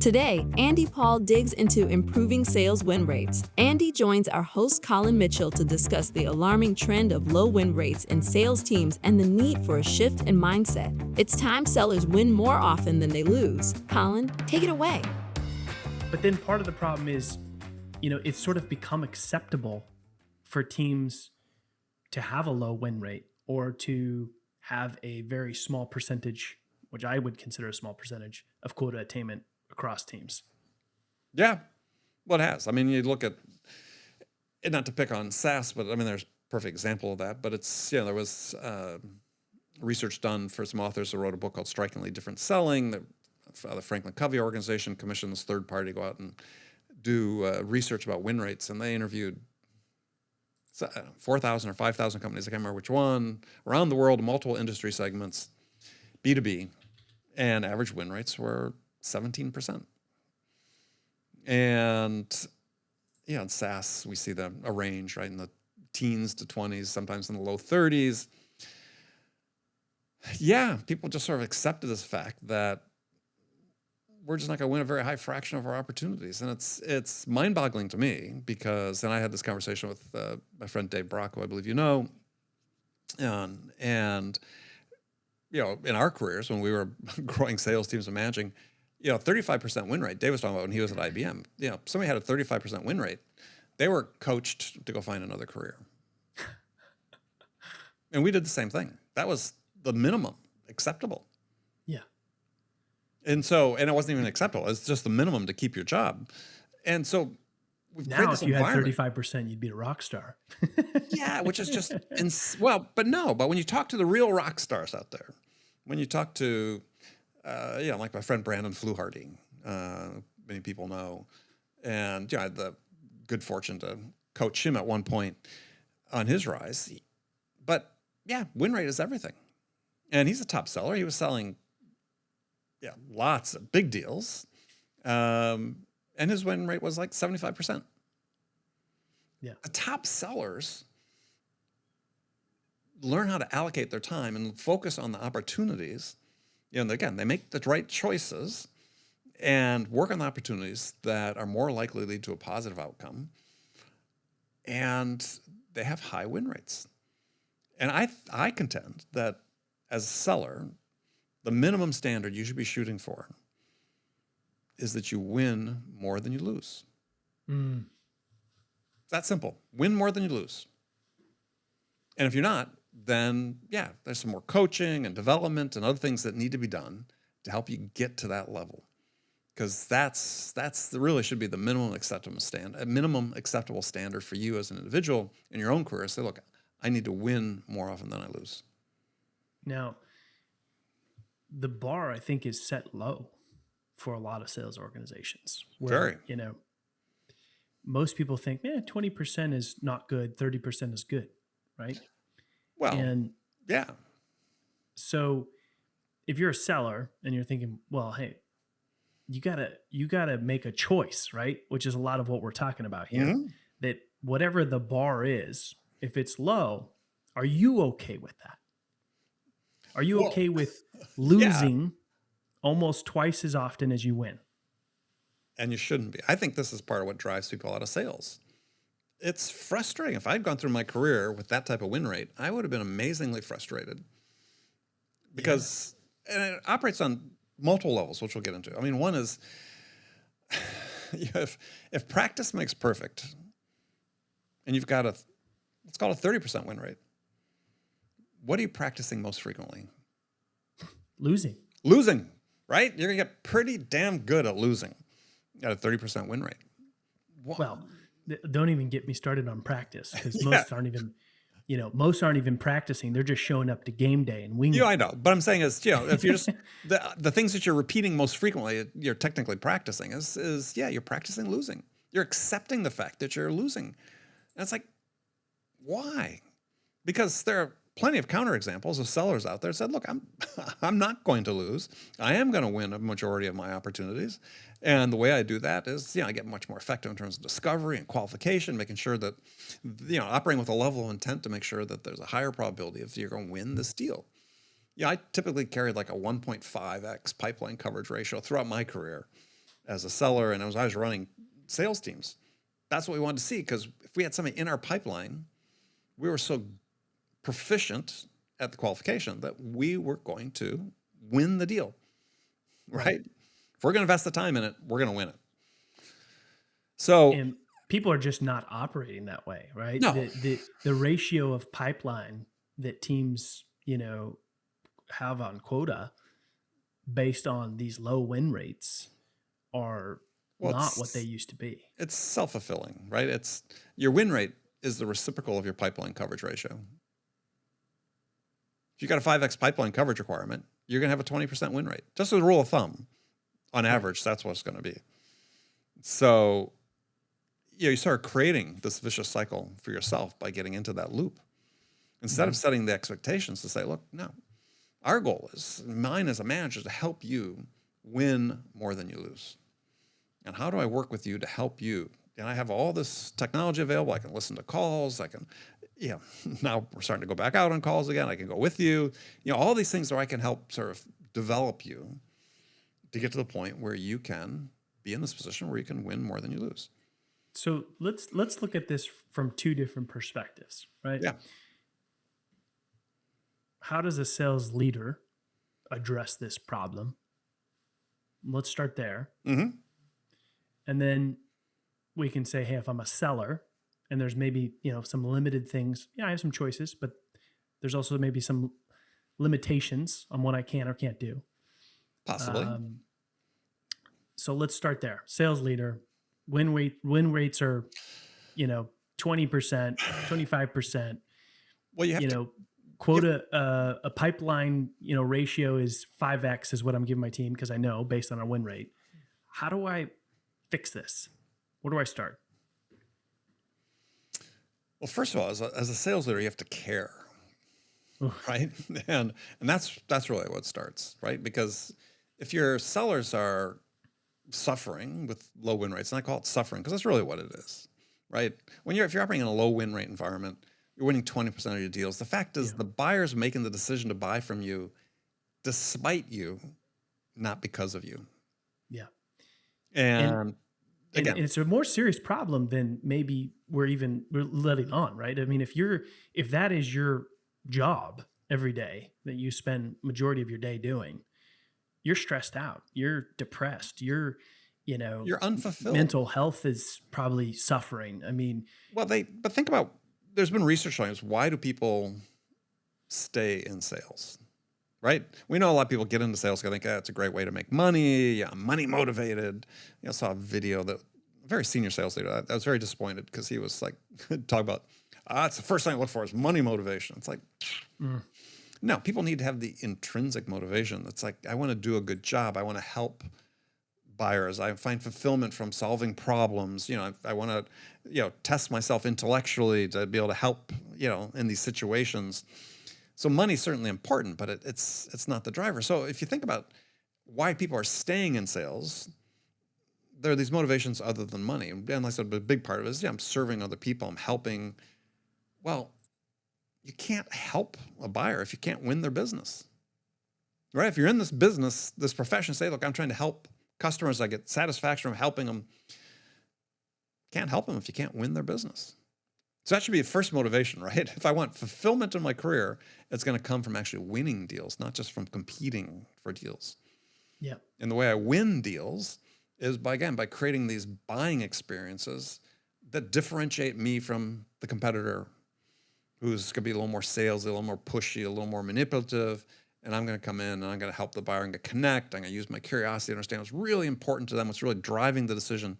Today, Andy Paul digs into improving sales win rates. Andy joins our host Collin Mitchell to discuss the alarming trend of low win rates in sales teams and the need for a shift in mindset. It's time sellers win more often than they lose. Collin, take it away. But then part of the problem is, it's sort of become acceptable for teams to have a low win rate or to have a very small percentage, which I would consider a small percentage, of quota attainment across teams. Yeah, well, it has. I mean, you look at, and not to pick on SaaS, but I mean, there's a perfect example of that. But it's, there was research done for some authors who wrote a book called Strikingly Different Selling. The Franklin Covey organization commissioned this third party to go out and do research about win rates. And they interviewed 4,000 or 5,000 companies, I can't remember which one, around the world, multiple industry segments, B2B, and average win rates were 17%. And in SaaS, we see a range, right, in the teens to 20s, sometimes in the low 30s. Yeah, people just sort of accepted this fact that we're just not going to win a very high fraction of our opportunities. And it's mind-boggling to me because, and I had this conversation with my friend Dave Brock, who I believe you know, and in our careers, when we were growing sales teams and managing, 35% win rate. Dave was talking about when he was at IBM. Somebody had a 35% win rate. They were coached to go find another career. And we did the same thing. That was the minimum acceptable. Yeah. And it wasn't even acceptable. It's just the minimum to keep your job. And so now if you had 35%, you'd be a rock star. Yeah, which is just, but when you talk to the real rock stars out there, when you talk to, like my friend Brandon Fluharty, many people know, and I had the good fortune to coach him at one point on his rise. But yeah, win rate is everything. And he's a top seller. He was selling, lots of big deals. And his win rate was like 75%. Yeah. The top sellers learn how to allocate their time and focus on the opportunities. And again, they make the right choices and work on the opportunities that are more likely to lead to a positive outcome. And they have high win rates. And I contend that as a seller, the minimum standard you should be shooting for is that you win more than you lose. Mm. It's that simple. Win more than you lose. And if you're not, then there's some more coaching and development and other things that need to be done to help you get to that level. Because that's really should be the minimum acceptable standard for you as an individual in your own career. Say, look, I need to win more often than I lose. Now, the bar, I think, is set low for a lot of sales organizations. Where, most people think, 20% is not good, 30% is good, right? Well, and yeah. So if you're a seller and you're thinking, well, hey, you gotta make a choice, right? Which is a lot of what we're talking about here. Mm-hmm. That whatever the bar is, if it's low, are you okay with that? Are you okay with losing almost twice as often as you win? And you shouldn't be. I think this is part of what drives people out of sales. It's frustrating. If I'd gone through my career with that type of win rate, I would have been amazingly frustrated because and it operates on multiple levels, which we'll get into. I mean, one is if practice makes perfect and you've got let's call it a 30% win rate, what are you practicing most frequently? Losing, right? You're going to get pretty damn good at losing at a 30% win rate. Well, don't even get me started on practice because most aren't even practicing. They're just showing up to game day and winging. I know. But I'm saying is, if you're just the things that you're repeating most frequently, you're technically practicing is you're practicing losing. You're accepting the fact that you're losing. And it's like, why? Because there are plenty of counterexamples of sellers out there that said, look, I'm not going to lose. I am going to win a majority of my opportunities. And the way I do that is, I get much more effective in terms of discovery and qualification, making sure that, operating with a level of intent to make sure that there's a higher probability of you're going to win this deal. I typically carried like a 1.5x pipeline coverage ratio throughout my career. as a seller and as I was running sales teams, that's what we wanted to see. Because if we had somebody in our pipeline, we were so proficient at the qualification that we were going to win the deal, right? If we're going to invest the time in it, we're going to win it. So, And people are just not operating that way, right? no, The ratio of pipeline that teams, have on quota based on these low win rates are well, not what they used to be. it's self-fulfilling, right? It's your win rate is the reciprocal of your pipeline coverage ratio. If you got a 5x pipeline coverage requirement, you're going to have a 20% win rate. Just as a rule of thumb, on average, that's what it's going to be. So, you start creating this vicious cycle for yourself by getting into that loop. Instead of setting the expectations to say, look, no, our goal is, mine as a manager, to help you win more than you lose. And how do I work with you to help you? And I have all this technology available. I can listen to calls. I can, now we're starting to go back out on calls again. I can go with you. All these things where I can help sort of develop you to get to the point where you can be in this position where you can win more than you lose. So let's look at this from two different perspectives, right? Yeah. How does a sales leader address this problem? Let's start there. Mm-hmm. And then we can say, hey, if I'm a seller and there's maybe, some limited things, I have some choices, but there's also maybe some limitations on what I can or can't do. Possibly. So let's start there. Sales leader, win rates are, 20%, 25%. Well, you have quota, a pipeline, ratio is 5x is what I'm giving my team because I know based on our win rate. How do I fix this? Where do I start? Well, first of all, as a sales leader, you have to care, right? And that's really what starts, right? Because if your sellers are suffering with low win rates, and I call it suffering because that's really what it is, right? If you're operating in a low win rate environment, you're winning 20% of your deals. The fact is, the buyer's making the decision to buy from you, despite you, not because of you. Yeah, and again, and it's a more serious problem than maybe we're letting on, right? I mean, if that is your job every day that you spend majority of your day doing, you're stressed out, you're depressed, you're unfulfilled. Mental health is probably suffering. I mean, but think about, there's been research showing us, why do people stay in sales? Right? We know a lot of people get into sales because they think it's a great way to make money. Yeah, I'm money motivated. I saw a video that a very senior sales leader, I was very disappointed because he was like, talk about, it's the first thing I look for is money motivation. It's like, no, people need to have the intrinsic motivation. It's like, I want to do a good job. I want to help buyers. I find fulfillment from solving problems. I want to, test myself intellectually to be able to help, in these situations. So money's certainly important, but it's not the driver. So if you think about why people are staying in sales, there are these motivations other than money. And like I said, a big part of it is, I'm serving other people. I'm helping. Well, you can't help a buyer if you can't win their business, right? If you're in this business, this profession, say, look, I'm trying to help customers. I get satisfaction from helping them. Can't help them if you can't win their business. So that should be the first motivation, right? If I want fulfillment in my career, it's going to come from actually winning deals, not just from competing for deals. Yeah. And the way I win deals is by creating these buying experiences that differentiate me from the competitor who's going to be a little more salesy, a little more pushy, a little more manipulative. And I'm going to come in and I'm going to help the buyer. I'm going to connect. I'm going to use my curiosity to understand what's really important to them, what's really driving the decision.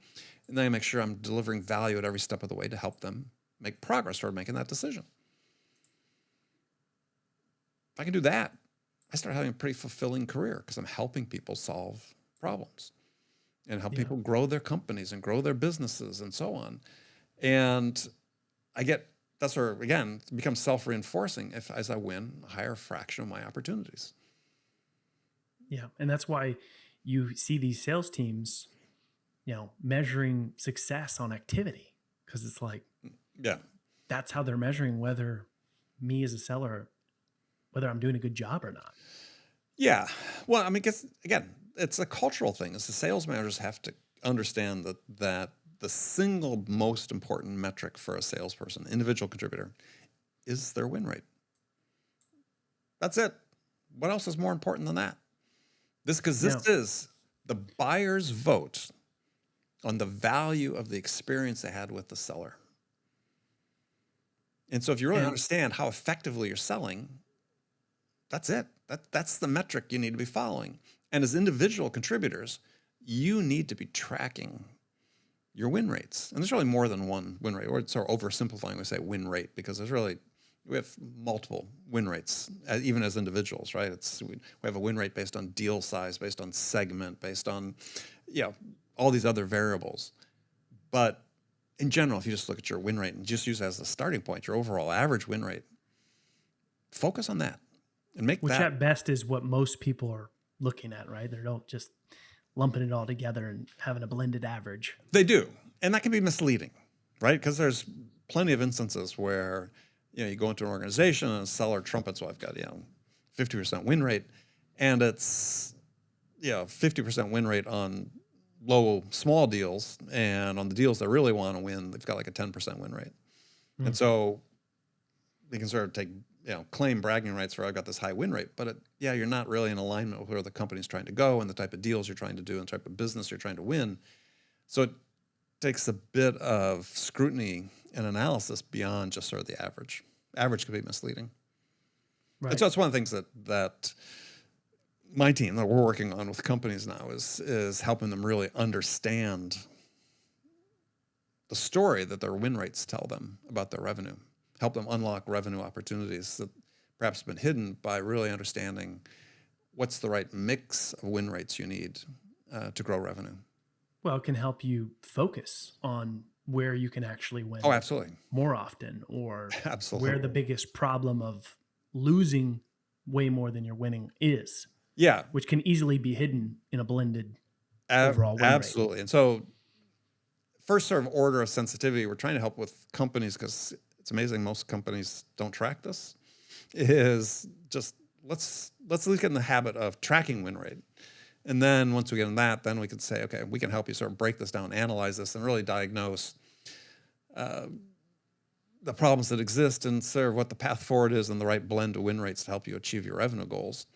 And then I make sure I'm delivering value at every step of the way to help them make progress toward making that decision. If I can do that, I start having a pretty fulfilling career because I'm helping people solve problems and help people grow their companies and grow their businesses and so on. And that's where, again, it becomes self-reinforcing as I win a higher fraction of my opportunities. Yeah. And that's why you see these sales teams, measuring success on activity, because it's like, that's how they're measuring whether me as a seller, whether I'm doing a good job or not. Yeah. Well, I mean, because again, it's a cultural thing. Is the sales managers have to understand that the single most important metric for a salesperson, individual contributor, is their win rate. That's it. What else is more important than that? Because this is the buyer's vote on the value of the experience they had with the seller. And so if you really understand how effectively you're selling, that's it. That's the metric you need to be following. And as individual contributors, you need to be tracking your win rates. And there's really more than one win rate. Or it's sort of oversimplifying when we say win rate, because we have multiple win rates, even as individuals, right? We have a win rate based on deal size, based on segment, based on, all these other variables. But in general, if you just look at your win rate and just use it as a starting point, your overall average win rate, focus on that and make Which that. at best is what most people are looking at, right? They don't just lumping it all together and having a blended average. They do. And that can be misleading, right? Because there's plenty of instances where, you go into an organization and a seller trumpets, well, I've got, 50% win rate. And it's, 50% win rate on small deals. And on the deals that really want to win, they've got like a 10% win rate. And so they can sort of take, claim bragging rights for I've got this high win rate, but you're not really in alignment with where the company's trying to go and the type of deals you're trying to do and the type of business you're trying to win. So it takes a bit of scrutiny and analysis beyond just sort of the average. Average could be misleading. Right. And so it's one of the things that my team that we're working on with companies now is helping them really understand the story that their win rates tell them about their revenue. Help them unlock revenue opportunities that perhaps have been hidden by really understanding what's the right mix of win rates you need to grow revenue. Well, it can help you focus on where you can actually win. Oh, absolutely. More often, or absolutely where the biggest problem of losing way more than you're winning is. Yeah. Which can easily be hidden in a blended overall win absolutely rate. And so first sort of order of sensitivity, we're trying to help with companies, because it's amazing most companies don't track this, is just let's at least get in the habit of tracking win rate. And then once we get in that, then we can say, okay, we can help you sort of break this down, analyze this, and really diagnose the problems that exist and sort of what the path forward is and the right blend of win rates to help you achieve your revenue goals.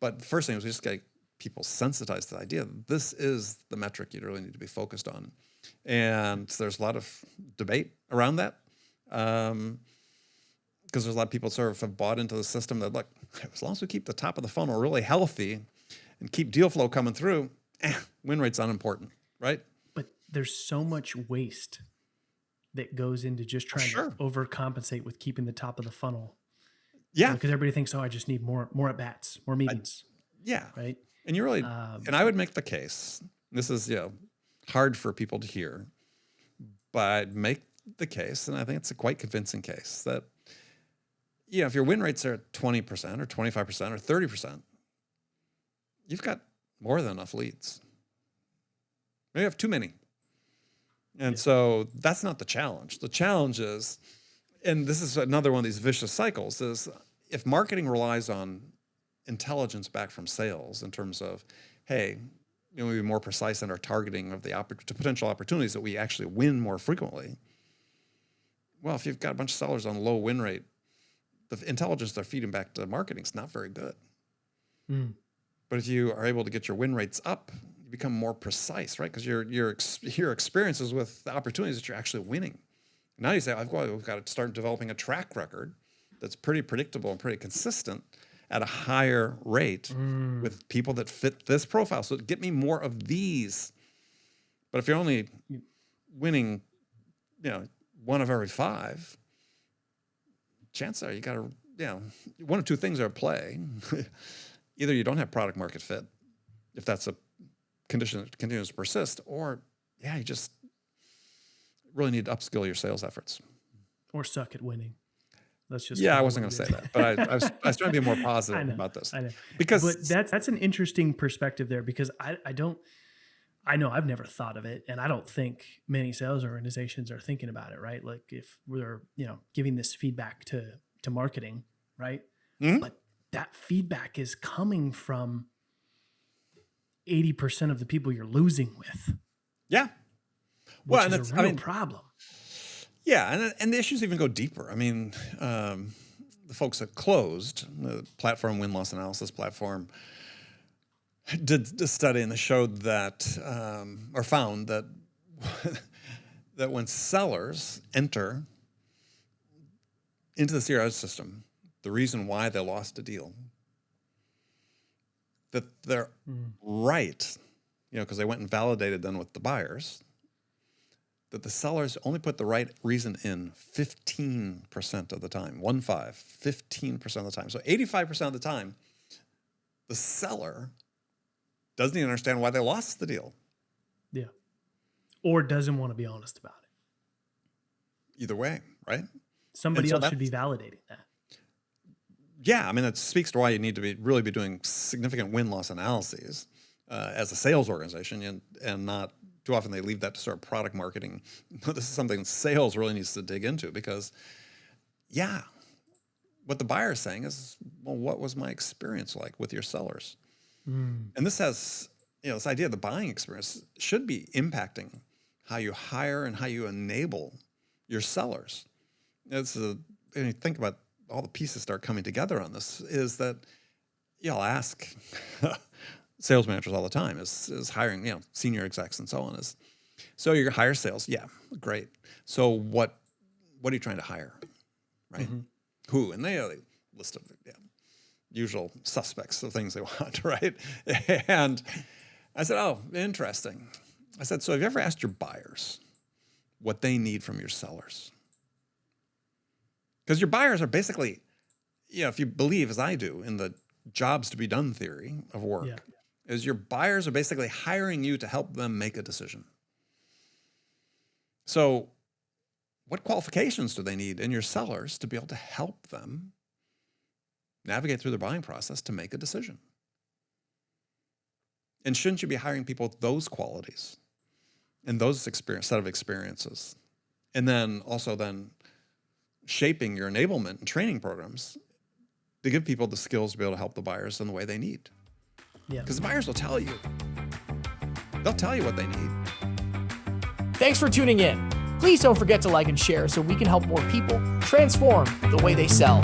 But the first thing is we just get people sensitized to the idea that this is the metric you really need to be focused on. And there's a lot of debate around that. Because there's a lot of people sort of have bought into the system that, look, as long as we keep the top of the funnel really healthy and keep deal flow coming through, win rate's unimportant, right? But there's so much waste that goes into just trying to overcompensate with keeping the top of the funnel. Yeah. Because everybody thinks, I just need more at-bats, more meetings. Right. And you really, and I would make the case, this is, hard for people to hear, but I'd make the case, and I think it's a quite convincing case, that, if your win rates are at 20% or 25% or 30%, you've got more than enough leads. Maybe you have too many. And so that's not the challenge. The challenge is, and this is another one of these vicious cycles, is if marketing relies on intelligence back from sales in terms of, hey, we be more precise in our targeting of the potential opportunities that we actually win more frequently. Well, if you've got a bunch of sellers on low win rate, the intelligence they're feeding back to marketing is not very good. But if you are able to get your win rates up, you become more precise, right? Because your experiences with the opportunities that you're actually winning. Now you say, we've got to start developing a track record that's pretty predictable and pretty consistent at a higher rate with people that fit this profile. So get me more of these. But if you're only winning, one of every 5, chances are you got to, one of two things are at play. Either you don't have product market fit, if that's a condition that continues to persist, or you just really need to upskill your sales efforts. Or suck at winning. That's just I wasn't going to say that, but I was trying to be more positive about this. I know. Because but that's an interesting perspective there, because I know I've never thought of it, and I don't think many sales organizations are thinking about it, right? Like if we're, giving this feedback to marketing, right? But that feedback is coming from 80% of the people you're losing with, Yeah. which And is a real problem. Yeah, and the issues even go deeper. I mean, the folks that closed, the platform win-loss analysis platform, did a study and they showed that, or found that, that when sellers enter into the CRM system, the reason why they lost a deal, that they're right, because they went and validated then with the buyers, that the sellers only put the right reason in 15% of the time, 15% of the time. So 85% of the time, the seller doesn't even understand why they lost the deal. Yeah. Or doesn't want to be honest about it. Either way, right? Somebody else should be validating that. Yeah, I mean, that speaks to why you need to really be doing significant win-loss analyses as a sales organization, and not too often they leave that to sort of product marketing. This is something sales really needs to dig into because, yeah, what the buyer is saying is, well, what was my experience like with your sellers? And this has, this idea of the buying experience should be impacting how you hire and how you enable your sellers. And you think about all the pieces start coming together on this, is that, I'll ask sales managers all the time, is hiring, senior execs and so on, so you hire sales. Yeah, great. So what are you trying to hire, right? Who? And they list of usual suspects of things they want, right? And I said, oh, interesting. I said, so have you ever asked your buyers what they need from your sellers? Because your buyers are basically, if you believe, as I do, in the jobs to be done theory of work, is your buyers are basically hiring you to help them make a decision. So what qualifications do they need in your sellers to be able to help them navigate through the buying process to make a decision? And shouldn't you be hiring people with those qualities and those set of experiences? And then also shaping your enablement and training programs to give people the skills to be able to help the buyers in the way they need. Yeah. Because the buyers will tell you. They'll tell you what they need. Thanks for tuning in. Please don't forget to like and share so we can help more people transform the way they sell.